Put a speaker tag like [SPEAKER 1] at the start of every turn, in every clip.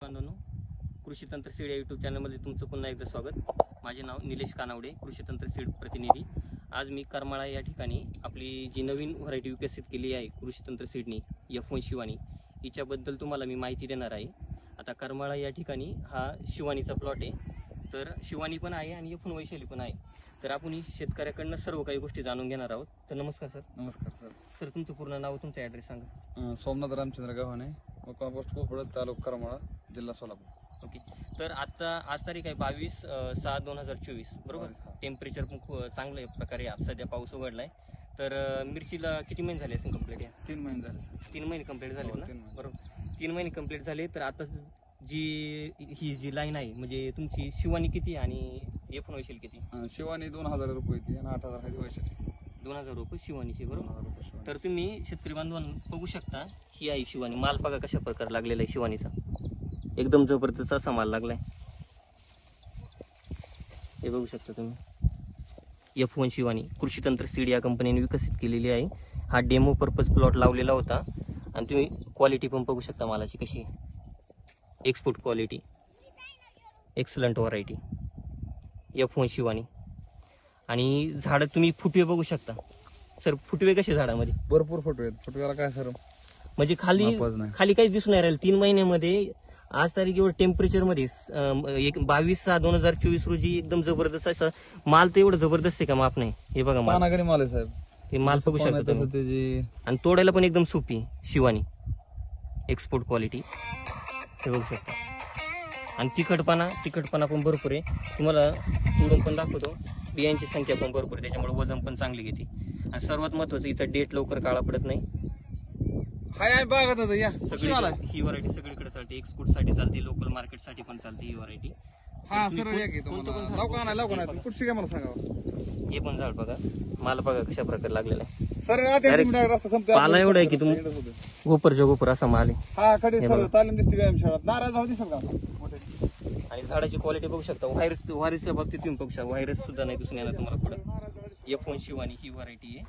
[SPEAKER 1] बांधवांनो, कृषी तंत्र सीड या यूट्यूब चॅनलमध्ये तुमचं पुन्हा एकदा स्वागत. माझे नाव निलेश कानावडे, कृषी तंत्र सीड प्रतिनिधी. आज मी करमाळा या ठिकाणी आपली जी नवीन व्हरायटी विकसित केली आहे कृषी तंत्र सीडनी F1 शिवानी, हिच्याबद्दल तुम्हाला मी माहिती देणार आहे. आता करमाळा या ठिकाणी हा शिवानीचा प्लॉट आहे. तर शिवानी पण आहे आणि F1 वैशाली पण आहे. तर आपण शेतकऱ्याकडनं सर्व काही गोष्टी जाणून घेणार आहोत. तर नमस्कार सर.
[SPEAKER 2] नमस्कार सर.
[SPEAKER 1] सर, तुमचं पूर्ण नाव, तुमचा ॲड्रेस सांगा.
[SPEAKER 2] सोमनाथ रामचंद्र गव्हाणे, मुक्काम पोस्ट कोपड, तालुका करमाळा, जिल्हा सोलापूर.
[SPEAKER 1] ओके. तर आता आज तारीख आहे 22/6/2024, बरोबर. टेम्परेचर पण खूप चांगल्या प्रकारे आज सध्या पाऊस उघडलाय. तर मिरचीला किती महिने झाले असेल कंप्लीट?
[SPEAKER 2] 3 महिने झाले सर.
[SPEAKER 1] 3 महिने कंप्लीट झाले ना,
[SPEAKER 2] 3 महिने.
[SPEAKER 1] बरोबर. 3 महिने कंप्लीट झाले. तर आता ही जी लाईन आहे म्हणजे तुमची शिवानी किती आणि F1 वैशाली किती?
[SPEAKER 2] शिवानी 2000 रुपये ती आणि 8000 आहे वैशाली.
[SPEAKER 1] 2000 रुपये शिवानीची, बरोबर.
[SPEAKER 2] 2000 रुपये शिवानी.
[SPEAKER 1] तर तुम्ही शेतकरी बांधवांना बघू शकता, ही आहे शिवानी. माल बघा कशा प्रकारे लागलेला आहे शिवानीचा, एकदम जबरदस्त असा माल लागलाय. हे बघू शकता तुम्ही, F1 शिवानी कृषी तंत्र सीड या कंपनीने विकसित केलेली आहे. हा डेमो पर्पज प्लॉट लावलेला होता आणि तुम्ही क्वालिटी पण बघू शकता मालाची कशी आहे. Export quality, excellent variety F1 Shivani. आणि झाड तुम्ही फुटवे बघू शकता. सर, फुटवे कसे झाडामध्ये?
[SPEAKER 2] भरपूर फोटो आहेत. फोटोला काय सर
[SPEAKER 1] म्हणजे खाली काहीच दिसून नाही राहिलं. 3 महिन्यामध्ये आज तारीख एवढं टेम्परेचर मध्ये 22/6/2024 रोजी एकदम जबरदस्त असा माल. तर एवढं जबरदस्त आहे का माप नाही. हे बघा माल,
[SPEAKER 2] पानागरी माल आहे साहेब.
[SPEAKER 1] हे माल बघू शकता तुम्ही. आणि तोडायला पण एकदम सोपी शिवानी, एक्सपोर्ट क्वालिटी. हे बघू शकता. आणि तिखटपणा पण भरपूर आहे. तुम्हाला तोडून पण दाखवतो. बियांची संख्या पण भरपूर आहे, त्याच्यामुळे वजन पण चांगली घेते. आणि सर्वात महत्वाचं, हिचा डेट लवकर काळा पडत नाही.
[SPEAKER 2] हाय बागत या
[SPEAKER 1] सगळी ही व्हरायटी सगळीकडे चालते. एक्सपोर्ट साठी चालते, लोकल मार्केट साठी पण चालते ही व्हरायटी.
[SPEAKER 2] हा सर, या की तुम्हाला लवकर कुठची काय मला सांगा.
[SPEAKER 1] हे पण झाड बघा, माल बघा कशा प्रकारे लागलेला आहे.
[SPEAKER 2] सर
[SPEAKER 1] पाला एवढा आहे की तुम्ही गोपर असा माल आहे.
[SPEAKER 2] हा कडे सर तालीम दिसते व्यायाम शाळा नाराज भाऊ दिसत का.
[SPEAKER 1] आणि झाडाची क्वालिटी बघू शकता. व्हायरसच्या बाबतीत तुम्ही बघू शकता, व्हायरस सुद्धा नाही दिसून येणार तुम्हाला पुढे. F1 शिवानी ही व्हरायटी आहे.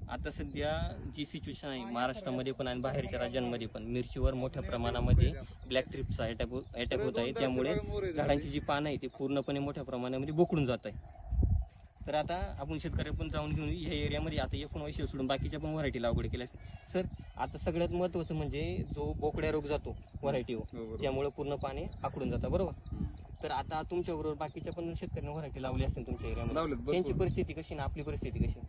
[SPEAKER 1] आता सध्या जी सिच्युएशन आहे महाराष्ट्रामध्ये पण आणि बाहेरच्या राज्यांमध्ये पण, मिरचीवर मोठ्या प्रमाणामध्ये ब्लॅक थ्रिप्सचा अटॅक होत आहे. त्यामुळे झाडांची जी पानं आहे ती पूर्णपणे मोठ्या प्रमाणामध्ये बोकडून जात आहे. तर आता आपण शेतकरी पण जाऊन घेऊन या एरियामध्ये आता F1 वैशाली सोडून बाकीच्या पण व्हरायटी लागवड केल्या. सर, आता सगळ्यात महत्वाचं म्हणजे जो बोकड्या रोग जातो व्हरायटीवर, त्यामुळे पूर्ण पाने आकडून जातात, बरोबर. तर आता तुमच्या बरोबर बाकीच्या पण शेतकऱ्यांनी व्हरायटी लावली असेल तुमच्या एरियामध्ये, त्यांची परिस्थिती कशी ना आपली परिस्थिती कशी?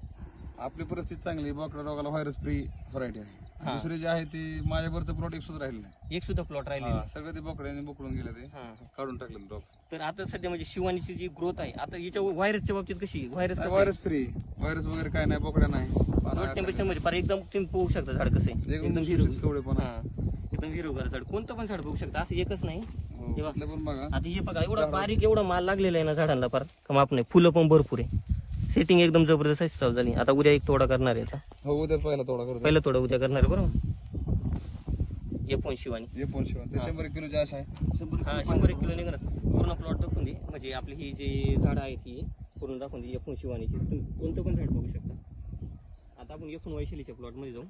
[SPEAKER 2] आपली परिस्थिती चांगली. बोकड्या रोगाला व्हायरस फ्री व्हरायटी आहे. दुसरी जी आहे ती माझ्यावरचं प्लॉट एक सुद्धा राहिलं नाही.
[SPEAKER 1] एक सुद्धा प्लॉट राहिले
[SPEAKER 2] सगळे ते बोकड्याने बोकडून गेले, ते काढून टाकले डॉग.
[SPEAKER 1] तर आता सध्या म्हणजे शिवानीची जी ग्रोथ आहे आता हिच्या व्हायरसच्या बाबतीत कशी? व्हायरस
[SPEAKER 2] फ्री, व्हायरस वगैरे काय नाही, बोकड्या नाही.
[SPEAKER 1] टेम्परेचर मध्ये फार एकदम तुम्ही बघू शकता झाड कसं आहे, एकदम हिरवगार झाड. कोणतं पण झाड बघू शकता, असं एकच नाही. आता हे बघा, एवढा बारीक एवढा माल लागलेला आहे ना झाडांना, फार कमाप नाही. फुलं पण भरपूर आहे. सेटिंग एकदम जबरदस्त चालू झाली. आता उद्या एक तोडा करणार आहे.
[SPEAKER 2] उद्या पहिला तोडा
[SPEAKER 1] उद्या करणार आहे, बरोबर. F1 शिवानी
[SPEAKER 2] 100 किलो जास्त आहे.
[SPEAKER 1] 100 किलो निघणार. पूर्ण प्लॉट दाखवून दे, म्हणजे आपली ही जी झाड आहेत ही पूर्ण दाखवून दे F1 शिवानीची. तुम्ही कोणतं पण झाड बघू शकता. आता आपण F1 वैशालीच्या प्लॉट मध्ये जाऊ.